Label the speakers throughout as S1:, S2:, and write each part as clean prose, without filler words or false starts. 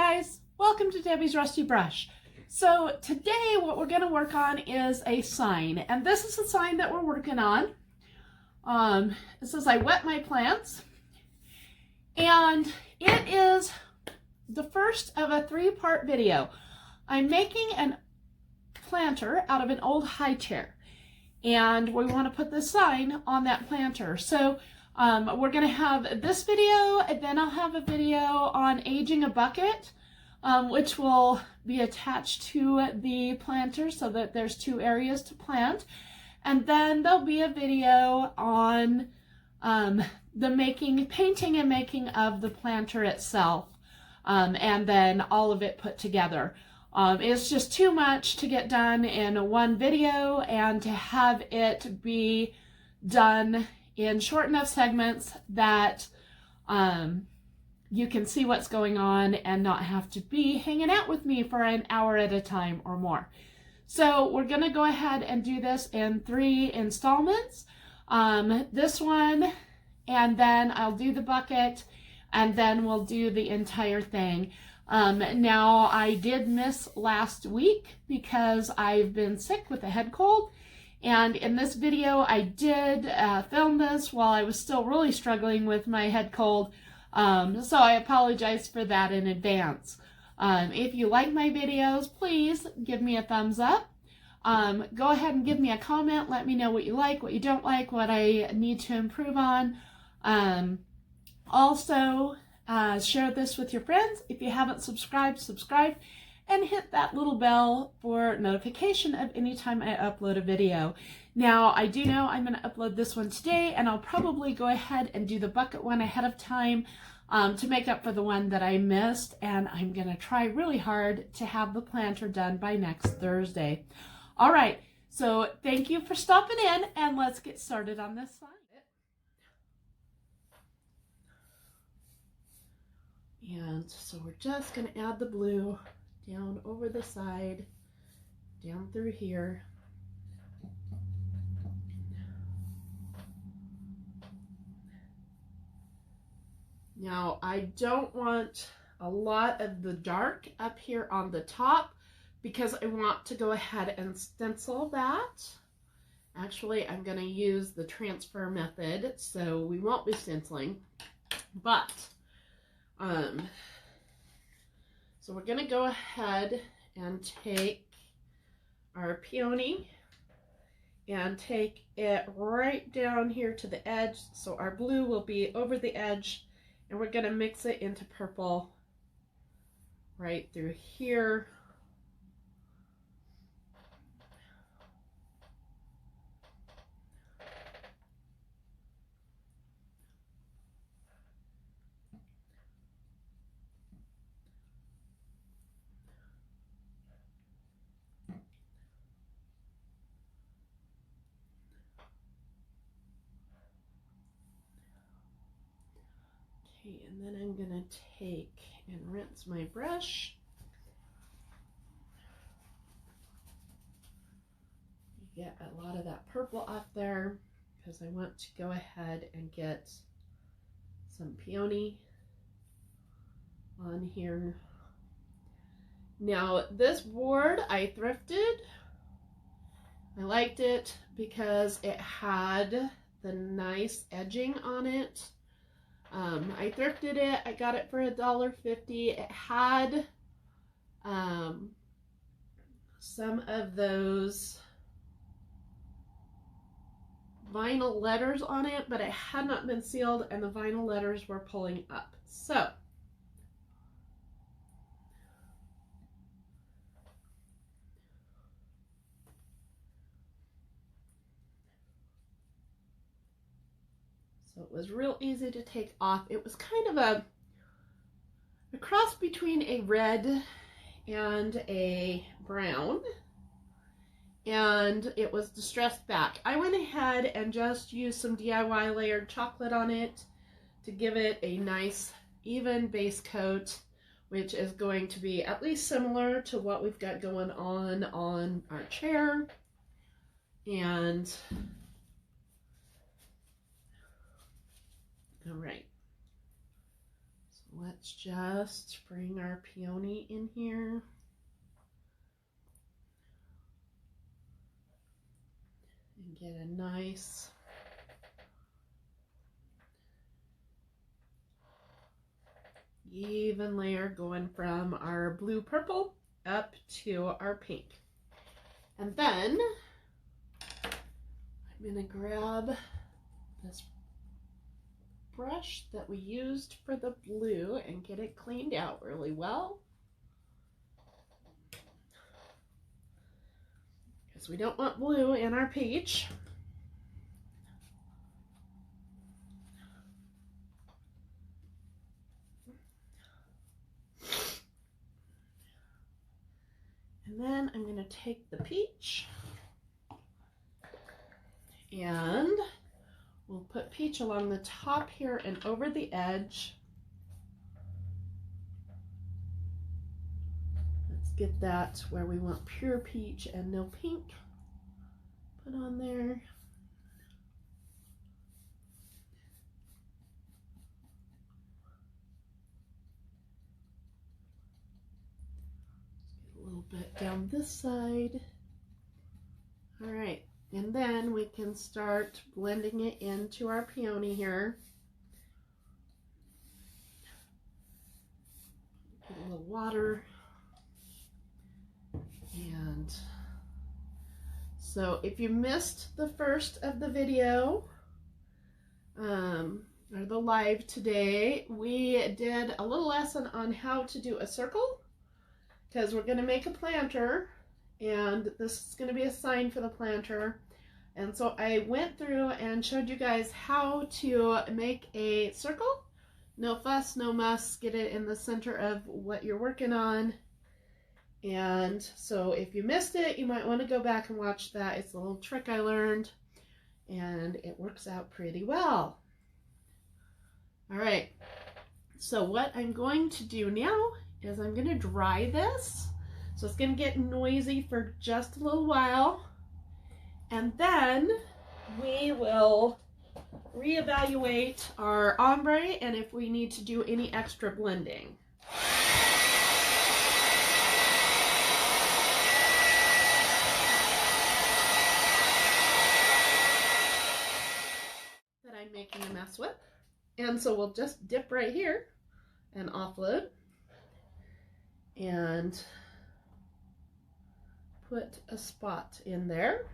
S1: guys, welcome to Debbie's Rusty Brush. So today what we're going to work on is a sign, and this is the sign that we're working on. It says I wet my plants, and it is the first of a 3-part video. I'm making a planter out of an old high chair, and we want to put the sign on that planter. So we're going to have this video, and then I'll have a video on aging a bucket, which will be attached to the planter so that there's 2 areas to plant. And then there'll be a video on the painting and making of the planter itself, and then all of it put together. It's just too much to get done in one video, and to have it be done in short enough segments that you can see what's going on and not have to be hanging out with me for an hour at a time or more. So we're going to go ahead and do this in 3 installments. This one, and then I'll do the bucket, and then we'll do the entire thing. Now, I did miss last week because I've been sick with a head cold. And in this video, I did film this while I was still really struggling with my head cold. So I apologize for that in advance. If you like my videos, please give me a thumbs up. Go ahead and give me a comment. Let me know what you like, what you don't like, what I need to improve on. Also, share this with your friends. If you haven't subscribed, subscribe. And hit that little bell for notification of any time I upload a video. Now, I do know I'm going to upload this one today, and I'll probably go ahead and do the bucket one ahead of time to make up for the one that I missed, and I'm going to try really hard to have the planter done by next Thursday. All right, so thank you for stopping in, and let's get started on this sign. And so we're just going to add the blue down over the side, down through here. Now, I don't want a lot of the dark up here on the top because I want to go ahead and stencil that. Actually, I'm going to use the transfer method, so we won't be stenciling, but so we're going to go ahead and take our peony and take it right down here to the edge. So our blue will be over the edge, and we're going to mix it into purple right through here. And then I'm going to take and rinse my brush. You get a lot of that purple off there because I want to go ahead and get some peony on here. Now, this board I thrifted. I liked it because it had the nice edging on it. I thrifted it. I got it for $1.50. It had some of those vinyl letters on it, but it had not been sealed, and the vinyl letters were pulling up. So it was real easy to take off. It was kind of a cross between a red and a brown, and it was distressed back. I went ahead and just used some DIY layered chocolate on it to give it a nice even base coat, which is going to be at least similar to what we've got going on our chair. And all right, so let's just bring our peony in here. And get a nice even layer going from our blue purple up to our pink. And then I'm going to grab this brush that we used for the blue and get it cleaned out really well, because we don't want blue in our peach. And then I'm going to take the peach and we'll put peach along the top here and over the edge. Let's get that where we want pure peach and no pink. Put on there. Get a little bit down this side. All right. And then we can start blending it into our peony here. Get a little water. And so if you missed the first of the video, or the live today, we did a little lesson on how to do a circle, because we're going to make a planter. And this is going to be a sign for the planter. And so I went through and showed you guys how to make a circle. No fuss, no muss. Get it in the center of what you're working on. And so if you missed it, you might want to go back and watch that. It's a little trick I learned, and it works out pretty well. All right. So what I'm going to do now is I'm going to dry this. So it's going to get noisy for just a little while, and then we will reevaluate our ombre and if we need to do any extra blending. That I'm making a mess with. And so we'll just dip right here and offload and put a spot in there.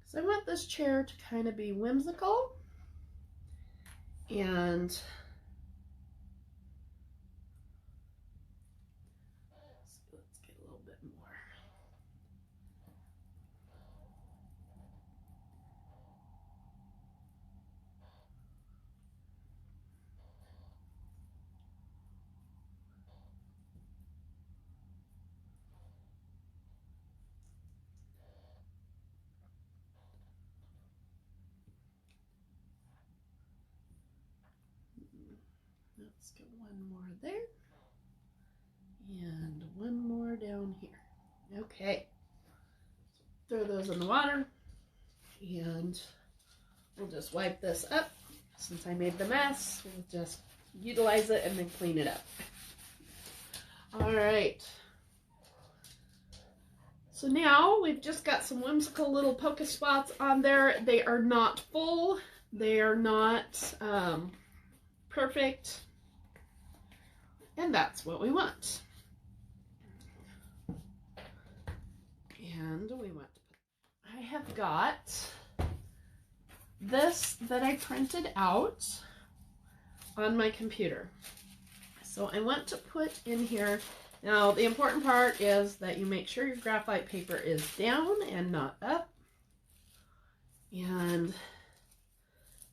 S1: So I want this chair to kind of be whimsical, and let's get a little bit more. Let's get one more there, and one more down here. Okay, throw those in the water, and we'll just wipe this up. Since I made the mess, we'll just utilize it and then clean it up. All right. So now we've just got some whimsical little polka spots on there. They are not full. They are not perfect. And that's what we want. And we want to put, I have got this that I printed out on my computer. So I want to put in here. Now the important part is that you make sure your graphite paper is down and not up. And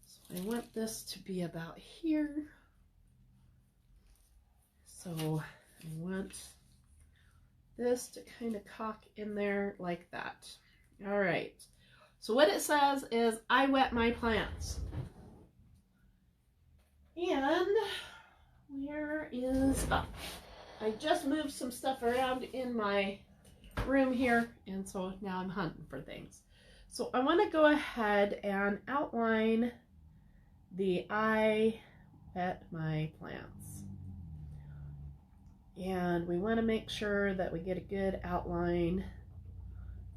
S1: so I want this to be about here. So I want this to kind of cock in there like that. All right. So what it says is, I wet my plants. And where is, oh, I just moved some stuff around in my room here, and so now I'm hunting for things. So I want to go ahead and outline the I wet my plants. And we want to make sure that we get a good outline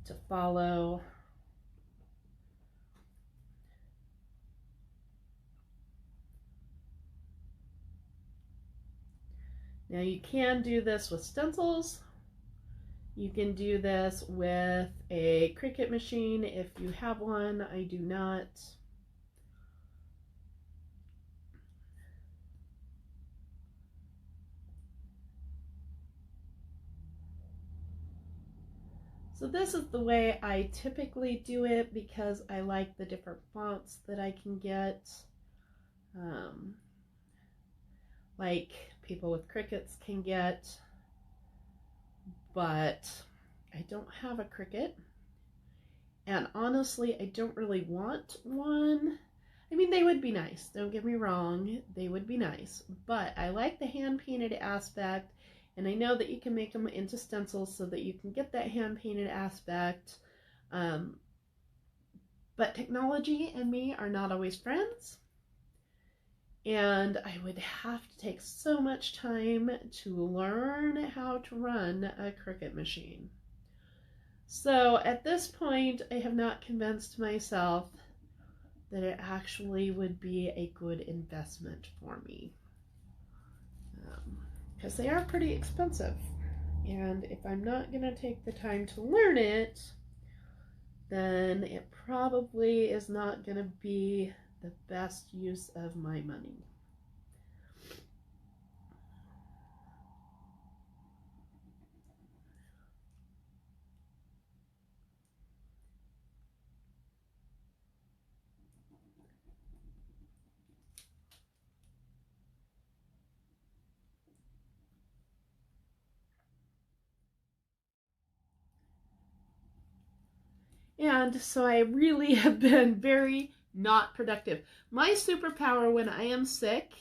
S1: to follow. Now you can do this with stencils. You can do this with a Cricut machine if you have one. I do not. So this is the way I typically do it because I like the different fonts that I can get. Like people with Cricuts can get, but I don't have a Cricut. And honestly, I don't really want one. I mean, they would be nice. Don't get me wrong. They would be nice. But I like the hand-painted aspect. And I know that you can make them into stencils so that you can get that hand-painted aspect. But technology and me are not always friends. And I would have to take so much time to learn how to run a Cricut machine. So at this point, I have not convinced myself that it actually would be a good investment for me. Because they are pretty expensive. And if I'm not going to take the time to learn it, then it probably is not going to be the best use of my money. And so I really have been very not productive. My superpower when I am sick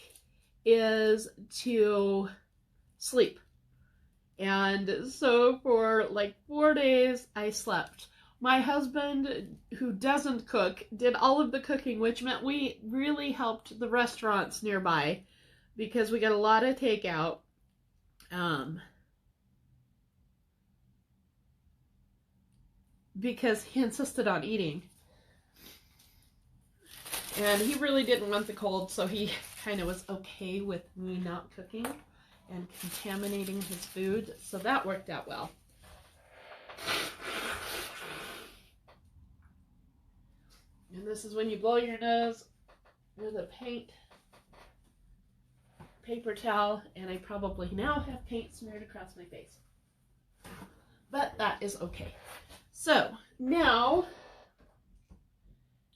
S1: is to sleep. And so for like 4 days, I slept. My husband, who doesn't cook, did all of the cooking, which meant we really helped the restaurants nearby because we got a lot of takeout. Because he insisted on eating. And he really didn't want the cold, so he kind of was okay with me not cooking and contaminating his food. So that worked out well. And this is when you blow your nose with a paint paper towel, and I probably now have paint smeared across my face. But that is okay. So now,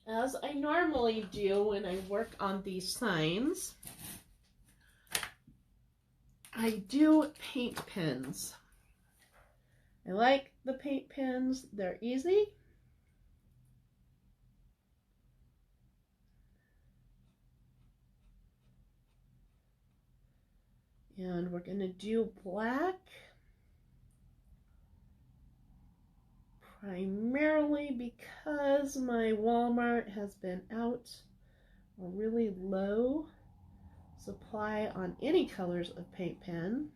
S1: as I normally do when I work on these signs, I do paint pens. I like the paint pens. They're easy. And we're going to do black. Primarily because my Walmart has been out a really low supply on any colors of paint pen,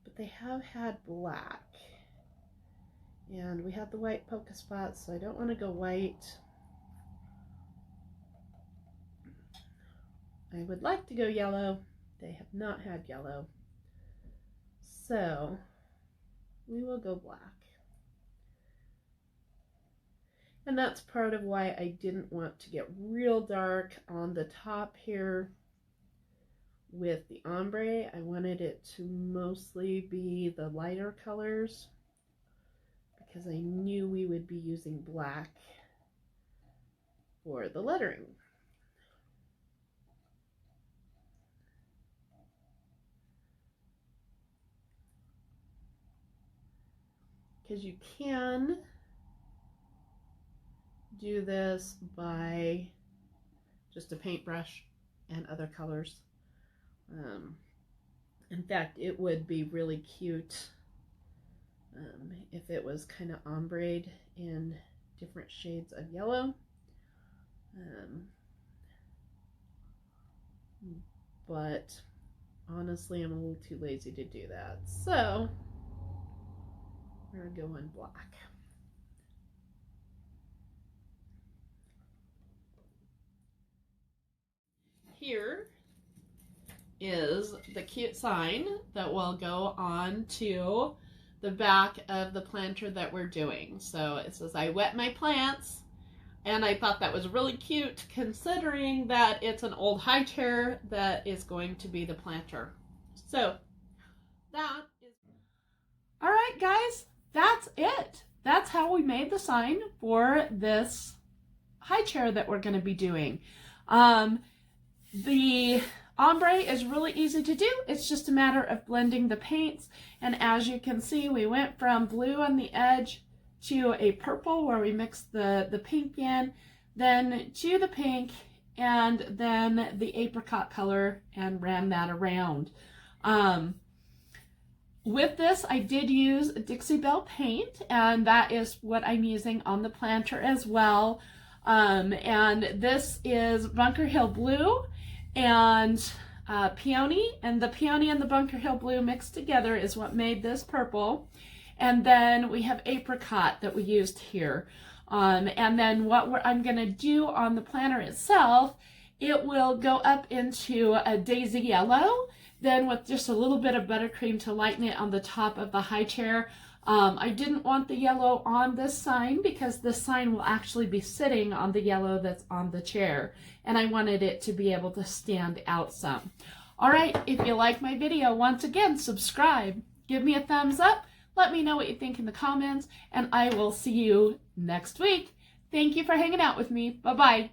S1: but they have had black. And we have the white polka spots, so I don't want to go white. I would like to go yellow. They have not had yellow. So we will go black. And that's part of why I didn't want to get real dark on the top here with the ombre. I wanted it to mostly be the lighter colors because I knew we would be using black for the lettering. Because you can do this by just a paintbrush and other colors. In fact, it would be really cute if it was kind of ombre in different shades of yellow. But honestly, I'm a little too lazy to do that. So we're going to go in black. Here is the cute sign that will go on to the back of the planter that we're doing. So it says, I wet my plants, and I thought that was really cute considering that it's an old high chair that is going to be the planter. So that is... All right, guys, that's it. That's how we made the sign for this high chair that we're going to be doing. The ombre is really easy to do. It's just a matter of blending the paints. And as you can see, we went from blue on the edge to a purple where we mixed the pink in, then to the pink, and then the apricot color and ran that around. With this, I did use Dixie Belle paint, and that is what I'm using on the planter as well. And this is Bunker Hill Blue and Peony, and the Peony and the Bunker Hill Blue mixed together is what made this purple. And then we have apricot that we used here. And then what I'm going to do on the planter itself, it will go up into a daisy yellow, then with just a little bit of buttercream to lighten it on the top of the high chair. I didn't want the yellow on this sign because this sign will actually be sitting on the yellow that's on the chair, and I wanted it to be able to stand out some. All right, if you like my video, once again, subscribe, give me a thumbs up, let me know what you think in the comments, and I will see you next week. Thank you for hanging out with me. Bye-bye.